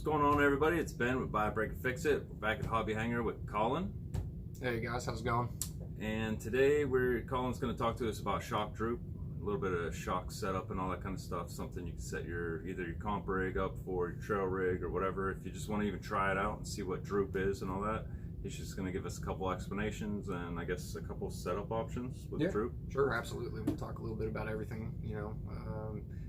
What's going on, everybody? It's Ben with Buy, Break, and Fix It. We're back at Hobby Hangar with Colin. Hey guys, how's it going? And today Colin's going to talk to us about shock droop, a little bit of shock setup and all that kind of stuff. Something you can set either your comp rig up for, your trail rig, or whatever. If you just want to even try it out and see what droop is and all that, he's just going to give us a couple explanations and I guess a couple setup options with droop. Sure, absolutely. We'll talk a little bit about everything.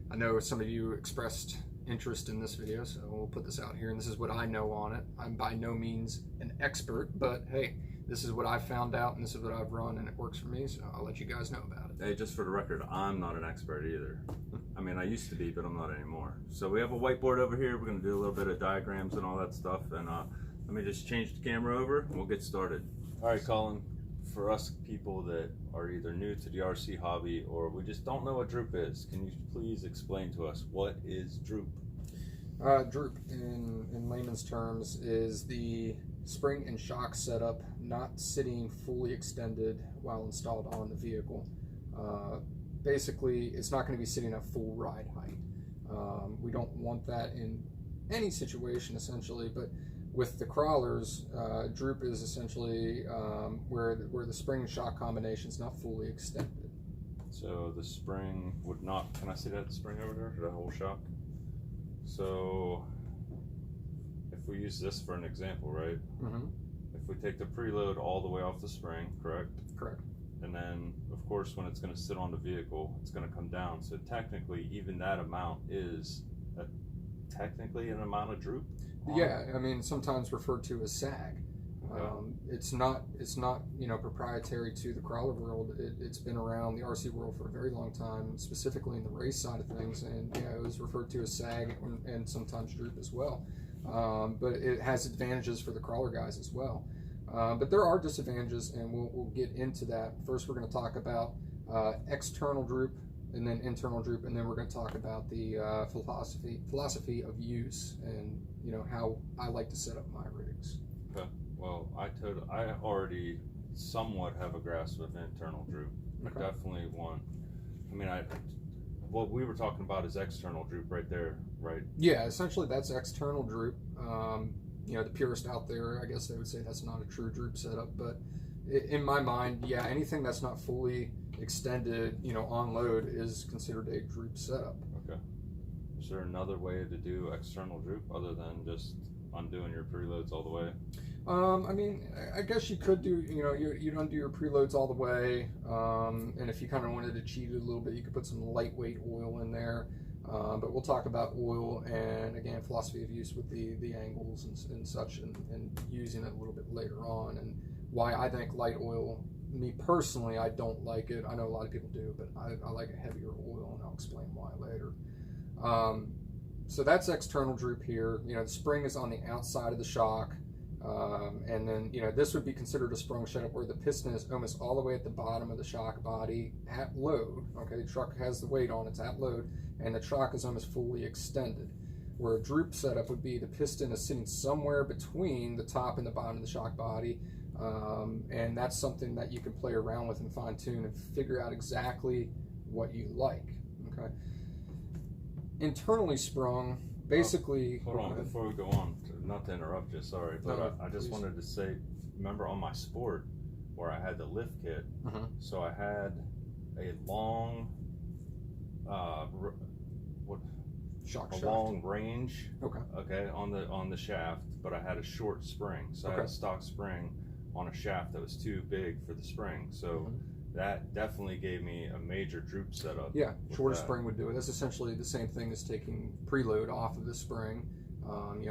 I know some of you expressed interest in this video, so we'll put this out here, and this is what I know on it. I'm by no means an expert, but hey, this is what I found out and this is what I've run and it works for me, so I'll let you guys know about it. Hey, just for the record, I'm not an expert either. I mean, I used to be, but I'm not anymore. So we have a whiteboard over here. We're going to do a little bit of diagrams and all that stuff, and let me just change the camera over and we'll get started. All right, Colin, for us people that are either new to the RC hobby or we just don't know what droop is, can you please explain to us what is droop? Droop, in layman's terms, is the spring and shock setup not sitting fully extended while installed on the vehicle. Basically, it's not going to be sitting at full ride height. We don't want that in any situation, essentially, but with the crawlers, droop is essentially where the spring and shock combination is not fully extended. So the spring would not, can I see that spring over there, the whole shock? So if we use this for an example, right? Mm-hmm. If we take the preload all the way off the spring, correct? Correct. And then, of course, when it's going to sit on the vehicle, it's going to come down. So technically, even that amount is technically an amount of droop. Yeah, I mean, sometimes referred to as sag. It's not proprietary to the crawler world. It's been around the RC world for a very long time, specifically in the race side of things, and it was referred to as sag and sometimes droop as well. But it has advantages for the crawler guys as well. But there are disadvantages, and we'll get into that. First, we're going to talk about external droop, and then internal droop, and then we're going to talk about the philosophy of use, and how I like to set up my rigs. Okay. Well, I already somewhat have a grasp of internal droop. Okay. I definitely want. I mean, what we were talking about is external droop right there, right? Yeah, essentially that's external droop. The purist out there, I guess they would say that's not a true droop setup, but in my mind, yeah, anything that's not fully extended, on load is considered a droop setup. Okay. Is there another way to do external droop other than just undoing your preloads all the way? I mean, I guess you could do, you'd undo your preloads all the way, and if you kind of wanted to cheat it a little bit, you could put some lightweight oil in there, but we'll talk about oil and, again, philosophy of use with the angles and such, and using it a little bit later on, and why I think light oil, me personally, I don't like it. I know a lot of people do, but I like a heavier oil, and I'll explain why later. So that's external droop here. The spring is on the outside of the shock. And then, this would be considered a sprung setup where the piston is almost all the way at the bottom of the shock body at load. Okay, the truck has the weight on, it's at load, and the shock is almost fully extended. Where a droop setup would be the piston is sitting somewhere between the top and the bottom of the shock body, and that's something that you can play around with and fine tune and figure out exactly what you like. Okay. Internally sprung, basically. Hold on, before we go on, not to interrupt you, sorry, but No, I just wanted to say, remember on my Sport where I had the lift kit, so I had a long, long range, okay, on the shaft, but I had a short spring, so I had a stock spring on a shaft that was too big for the spring, so. That definitely gave me a major droop setup. Yeah, shorter spring would do it. That's essentially the same thing as taking preload off of the spring.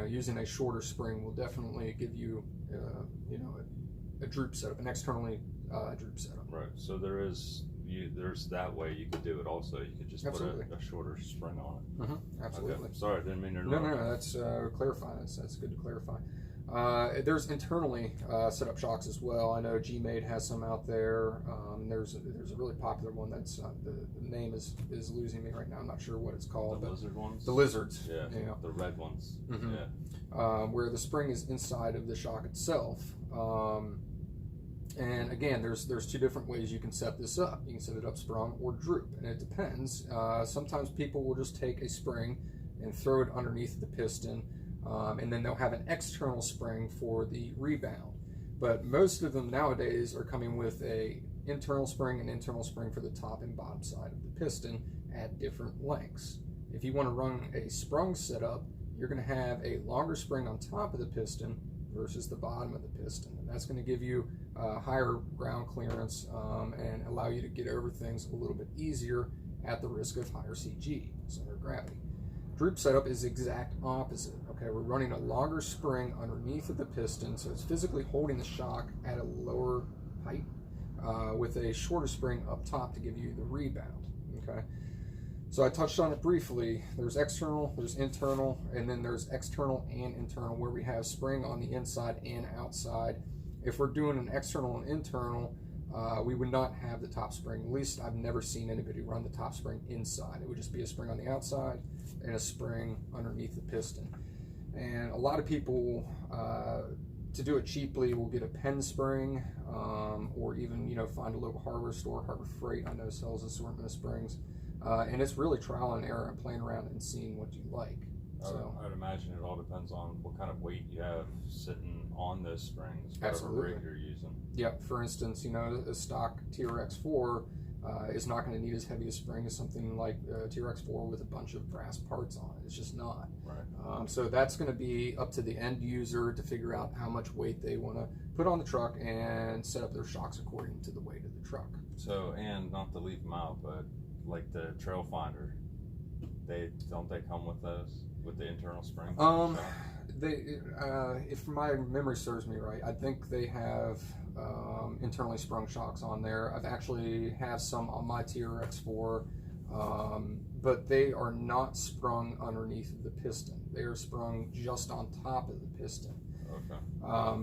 Using a shorter spring will definitely give you, a droop setup, an externally droop setup. Right. So there's that way you could do it. Also, you could just put a shorter spring on it. Absolutely. Okay. Sorry, I didn't mean to interrupt. No. That's clarifying. That's good to clarify. There's internally set up shocks as well. I know G-Made has some out there. There's a really popular one that's the name is losing me right now. I'm not sure what it's called. The lizard ones. The lizards. Yeah. The red ones. Yeah. Where the spring is inside of the shock itself. And again, there's two different ways you can set this up. You can set it up sprung or droop, and it depends. Sometimes people will just take a spring and throw it underneath the piston. and then they'll have an external spring for the rebound. But most of them nowadays are coming with a internal spring and internal spring for the top and bottom side of the piston at different lengths. If you want to run a sprung setup, you're going to have a longer spring on top of the piston versus the bottom of the piston, and that's going to give you higher ground clearance and allow you to get over things a little bit easier at the risk of higher CG, center of gravity. Droop setup is the exact opposite. Okay, we're running a longer spring underneath of the piston, so it's physically holding the shock at a lower height with a shorter spring up top to give you the rebound. Okay, so I touched on it briefly. There's external, there's internal, and then there's external and internal, where we have spring on the inside and outside. If we're doing an external and internal, we would not have the top spring. At least I've never seen anybody run the top spring inside. It would just be a spring on the outside and a spring underneath the piston. And a lot of people, to do it cheaply, will get a pen spring, or even, you know, find a local hardware store. Harbor Freight, I know, sells an assortment of springs, and it's really trial and error and playing around and seeing what you like. So I would imagine it all depends on what kind of weight you have sitting on those springs, whatever absolutely rig you're using. Yeah, for instance, you know, a stock TRX4 is not going to need as heavy a spring as something like TRX4 with a bunch of brass parts on it. It's just not. Right. So that's going to be up to the end user to figure out how much weight they want to put on the truck and set up their shocks according to the weight of the truck. So, and not to leave them out, but like the Trail Finder, they come with those, with the internal spring? They, if my memory serves me right, I think they have internally sprung shocks on there. I've actually have some on my TRX4, but they are not sprung underneath the piston. They are sprung just on top of the piston. Okay.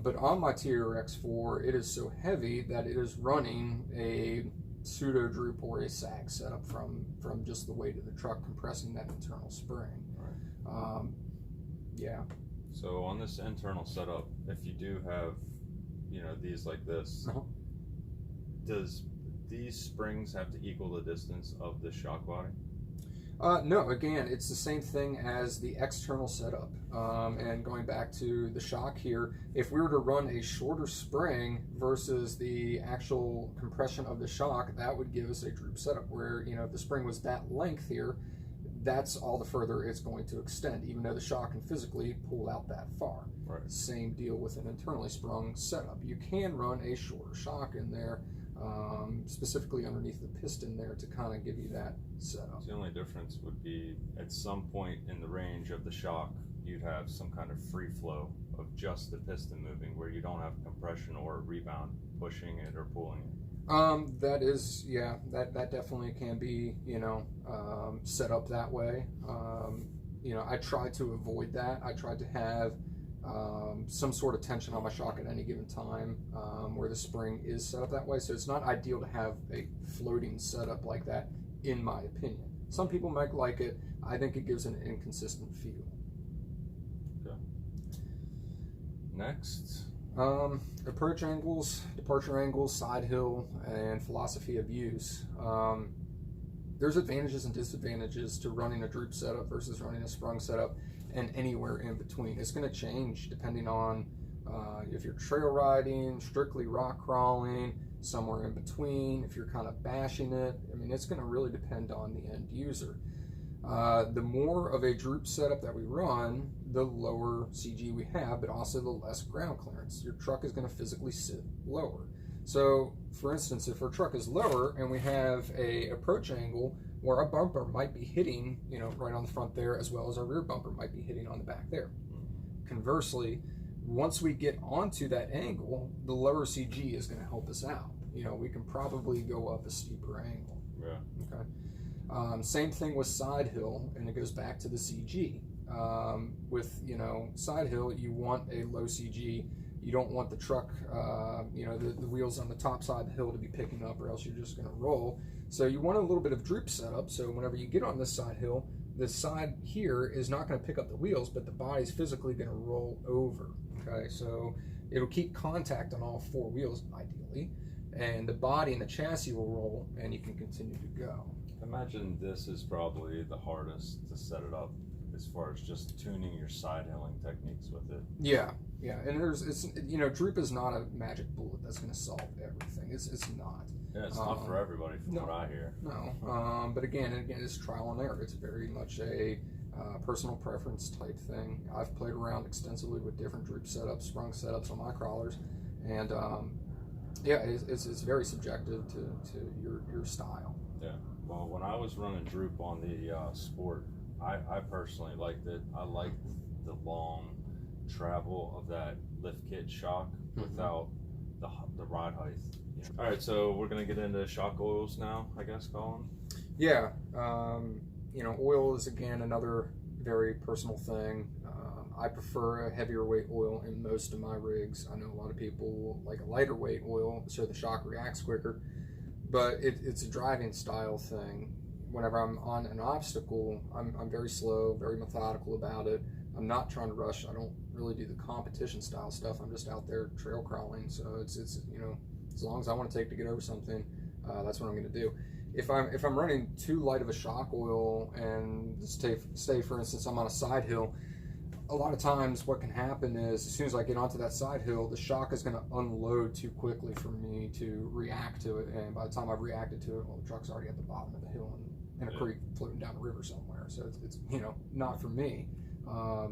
But on my TRX4, it is so heavy that it is running a pseudo droop or a sag setup from just the weight of the truck compressing that internal spring. Right. Yeah. So on this internal setup, if you do have, you know, these like this, does these springs have to equal the distance of the shock body? No, again, it's the same thing as the external setup. And going back to the shock here, if we were to run a shorter spring versus the actual compression of the shock, that would give us a droop setup where, you know, if the spring was that length here, that's all the further it's going to extend, even though the shock can physically pull out that far. Right. Same deal with an internally sprung setup. You can run a shorter shock in there, specifically underneath the piston there, to kind of give you that setup. The only difference would be at some point in the range of the shock, you'd have some kind of free flow of just the piston moving, where you don't have compression or rebound pushing it or pulling it. That is, yeah, that definitely can be, you know, set up that way. You know, I try to avoid that. I try to have some sort of tension on my shock at any given time, where the spring is set up that way. So it's not ideal to have a floating setup like that, in my opinion. Some people might like it. I think it gives an inconsistent feel. Okay. Next. Approach angles, departure angles, side hill, and philosophy of use. There's advantages and disadvantages to running a droop setup versus running a sprung setup, and anywhere in between. It's going to change depending on if you're trail riding, strictly rock crawling, somewhere in between, if you're kind of bashing it. I mean, it's going to really depend on the end user. The more of a droop setup that we run, the lower CG we have, but also the less ground clearance. Your truck is going to physically sit lower. So, for instance, if our truck is lower and we have a approach angle where our bumper might be hitting, you know, right on the front there, as well as our rear bumper might be hitting on the back there. Conversely, once we get onto that angle, the lower CG is going to help us out. You know, we can probably go up a steeper angle. Yeah. Okay. Same thing with side hill, and it goes back to the CG. With, you know, side hill, you want a low CG. You don't want the truck, you know, the wheels on the top side of the hill to be picking up, or else you're just going to roll. So you want a little bit of droop setup. So whenever you get on this side hill, the side here is not going to pick up the wheels, but the body's physically going to roll over. Okay, so it'll keep contact on all four wheels ideally, and the body and the chassis will roll, and you can continue to go. Imagine this is probably the hardest to set it up, as far as just tuning your side hilling techniques with it. Yeah, yeah, and it's Droop is not a magic bullet that's going to solve everything. It's not. Yeah, it's not for everybody, from what I hear. No, but again, it's trial and error. It's very much a personal preference type thing. I've played around extensively with different Droop setups, sprung setups on my crawlers, and yeah, it's very subjective to your style. Yeah. Well, when I was running Droop on the Sport, I personally liked it. I liked the long travel of that lift kit shock without the ride height. Yeah. All right, so we're gonna get into shock oils now, I guess, Colin. Yeah, oil is again another very personal thing. I prefer a heavier weight oil in most of my rigs. I know a lot of people like a lighter weight oil so the shock reacts quicker, but it's a driving style thing. Whenever I'm on an obstacle, I'm very slow, very methodical about it. I'm not trying to rush. I don't really do the competition style stuff. I'm just out there trail crawling. So it's as long as I want to take to get over something, that's what I'm going to do. If I'm running too light of a shock oil and stay for instance, I'm on a side hill, a lot of times what can happen is as soon as I get onto that side hill, the shock is going to unload too quickly for me to react to it. And by the time I've reacted to it, well, the truck's already at the bottom of the hill and in a creek floating down the river somewhere. So it's not for me.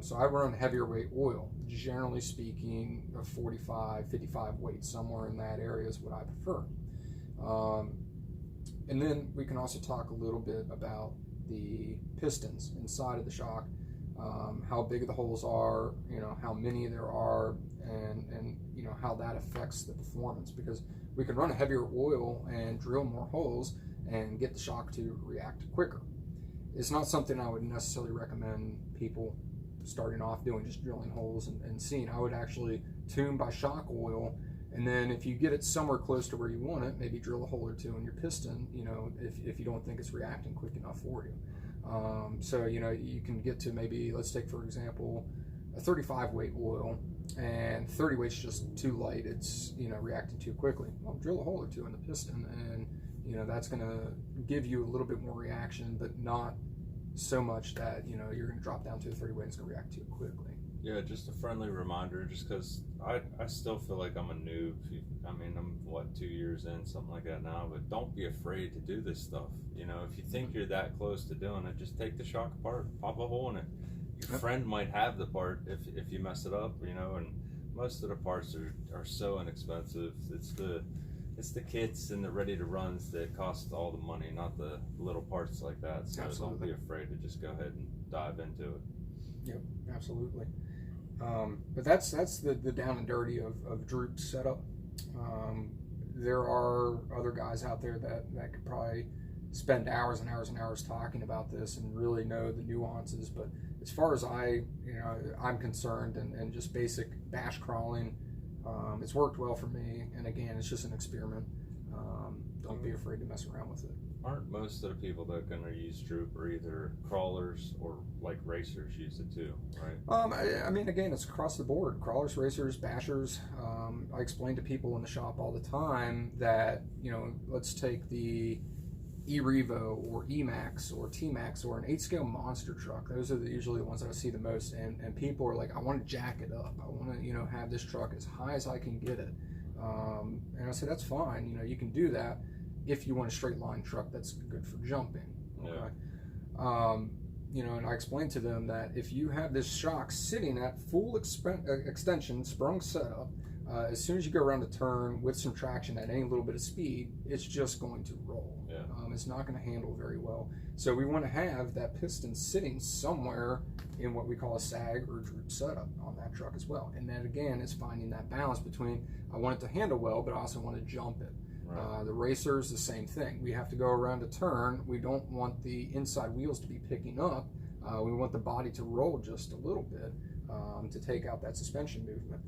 So I run heavier weight oil. Generally speaking, a 45, 55 weight, somewhere in that area is what I prefer. And then we can also talk a little bit about the pistons inside of the shock, how big the holes are, how many there are, and how that affects the performance. Because we can run a heavier oil and drill more holes and get the shock to react quicker. It's not something I would necessarily recommend people starting off doing, just drilling holes and seeing. I would actually tune by shock oil, and then if you get it somewhere close to where you want it, maybe drill a hole or two in your piston, if you don't think it's reacting quick enough for you. So you can get to maybe, let's take for example a 35 weight oil and 30 weight's just too light, it's reacting too quickly. Well, drill a hole or two in the piston, and that's going to give you a little bit more reaction, but not so much that you're going to drop down to a 30 weight and it's going to react too quickly. Yeah, just a friendly reminder, just because I still feel like I'm a noob. I mean, I'm 2 years in, something like that now, but don't be afraid to do this stuff. If you think you're that close to doing it, just take the shock apart, pop a hole in it. Your friend might have the part if you mess it up, and most of the parts are so inexpensive. It's the kits and the ready to runs that cost all the money, not the little parts like that. So Don't be afraid to just go ahead and dive into it. Yep, absolutely. But that's the down and dirty of Droop's setup. There are other guys out there that could probably spend hours and hours and hours talking about this and really know the nuances. But as far as I'm concerned, and just basic bash crawling, it's worked well for me. And again, it's just an experiment. Don't be afraid to mess around with it. Aren't most of the people that are going to use Droop are either crawlers or like racers use it too, right? I mean, again, it's across the board. Crawlers, racers, bashers. I explain to people in the shop all the time that, let's take the E-Revo or E-Max or T-Max or an 8-scale monster truck. Those are usually the ones that I see the most. And people are like, I want to jack it up. I want to, have this truck as high as I can get it. And I say, that's fine. You can do that if you want a straight line truck that's good for jumping. Okay. Yeah. And I explained to them that if you have this shock sitting at full extension, sprung setup, as soon as you go around a turn with some traction at any little bit of speed, it's just going to roll. Yeah. It's not going to handle very well. So we want to have that piston sitting somewhere in what we call a sag or droop setup on that truck as well. And then again, it's finding that balance between, I want it to handle well, but I also want to jump it. Right. The racers, the same thing. We have to go around a turn. We don't want the inside wheels to be picking up. We want the body to roll just a little bit to take out that suspension movement.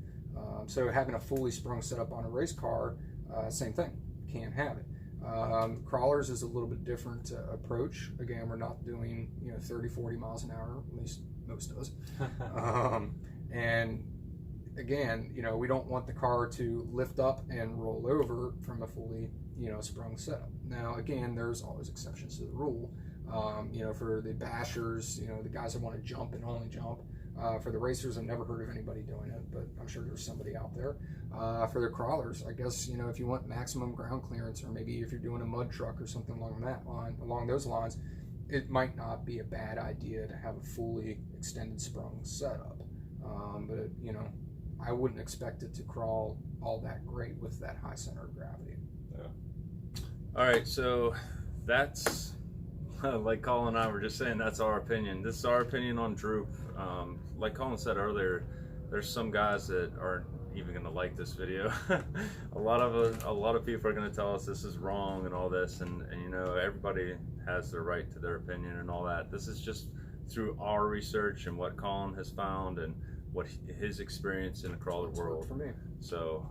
So having a fully sprung setup on a race car, same thing. Can't have it. Crawlers is a little bit different approach. Again, we're not doing 30, 40 miles an hour, at least most of us. And again, we don't want the car to lift up and roll over from a fully sprung setup. Now again, there's always exceptions to the rule. You know, for the bashers, you know, the guys that want to jump and only jump. For the racers, I've never heard of anybody doing it, but I'm sure there's somebody out there. For the crawlers, I guess, you know, if you want maximum ground clearance, or maybe if you're doing a mud truck or something along those lines, it might not be a bad idea to have a fully extended sprung setup. But you know, I wouldn't expect it to crawl all that great with that high center of gravity. Yeah. All right, so that's like Colin and I were just saying, that's our opinion. This is our opinion on Droop. Like Colin said earlier, there's some guys that aren't even going to like this video. a lot of people are going to tell us this is wrong and all this, and you know, everybody has their right to their opinion and all that. This is just through our research and what Colin has found and what his experience in the crawler world. For me. So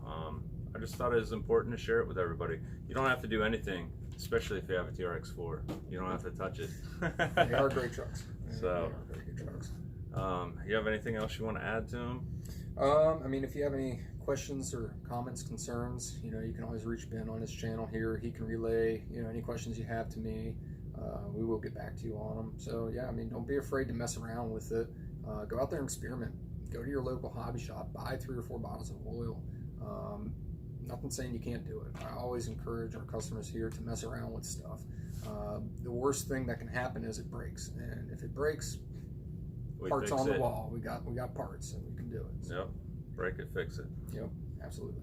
I just thought it was important to share it with everybody. You don't have to do anything, especially if you have a TRX4. You don't have to touch it. They are great trucks. So, they are very good trucks. You have anything else you want to add to them? I mean, if you have any questions or comments, concerns, you know, you can always reach Ben on his channel here. He can relay, you know, any questions you have to me. We will get back to you on them. So yeah, I mean, don't be afraid to mess around with it. Go out there and experiment. Go to your local hobby shop, buy 3 or 4 bottles of oil. Nothing saying you can't do it. I always encourage our customers here to mess around with stuff. The worst thing that can happen is it breaks, and if it breaks, parts on the wall. We got parts, and we can do it. So. Yep, break it, fix it. Yep, absolutely.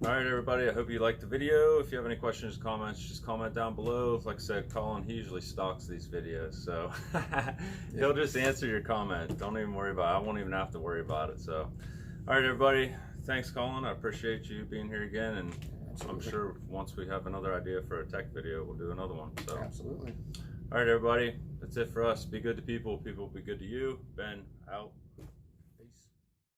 All right, everybody, I hope you liked the video. If you have any questions or comments, just comment down below. Like I said, Colin, he usually stalks these videos, so he'll just answer your comment. Don't even worry about it. I won't even have to worry about it. So, all right, everybody, thanks, Colin. I appreciate you being here again, and absolutely. I'm sure once we have another idea for a tech video, we'll do another one. So, absolutely. All right, everybody, that's it for us. Be good to people. People be good to you. Ben, out.